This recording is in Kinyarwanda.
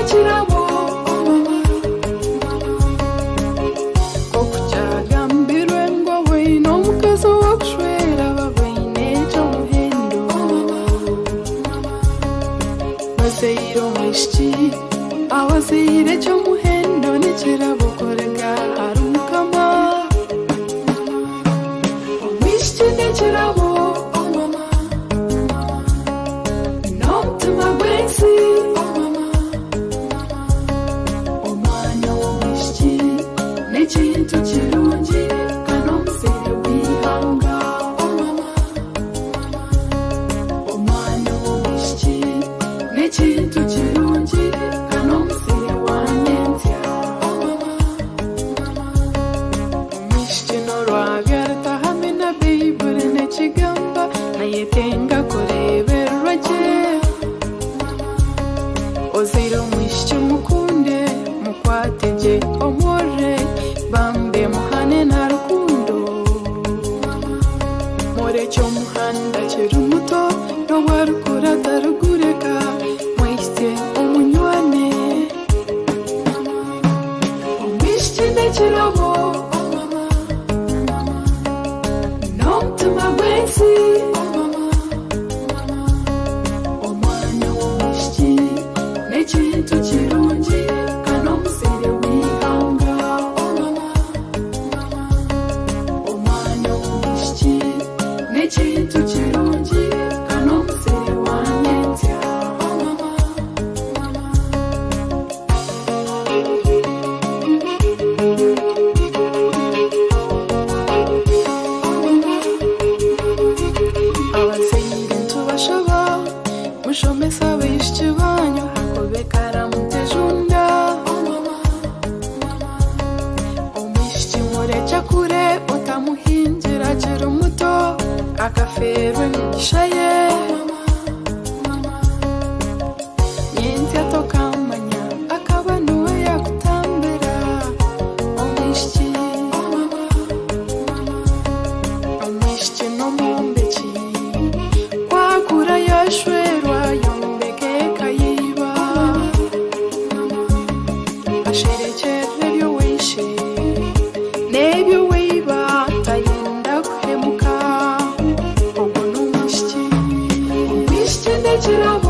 kirabo okukyagambirwe ngo weine omukazi owokushwera babaine ekyomuhendo bazaire omwishiki awazaire ekyomuhendo nikirabo korega hari Mukama omwishiki nikirabo n'omutima gwensi omwana w'omwishiki n'ekintu kirungi kandi omuzaire w'ihanga omwana w'omwishiki n'ekintu kirungi kandi omuzaire w'anyentya omwishiki n'orwabyarita hamwe na Baibuli n'ekigamba nayetenga kureebererwa gye ozaire omwishiki mukunde mukwate gye omworre bambe muhane na rukundo mureke omuhanda kiri muto n'obwarukura tarugureka mwihise omunywane omwishiki n'ekirabo n'omutima gwensi omwana w'omwishiki n'ekintu kirungi kandi omuzaire w'ihanga omwana w'omwishiki n'ekintu kirungi kandi omuzaire w'anyentya abazaire ntubashaba mushomesa abaishiki banyu hakobekara mutejunda omwishiki mureke kure utamuhingira akiri muto akaferwa emigisha ye nyentya tokamanya akaba niwe yakutambira omwishiki n'omumbeki kwakura yashwerwa yombeke kayiba asherekere ebyo weishe n'ebyo weiba tayenda kuhemuka ogwo n'omwishiki n'ekirabo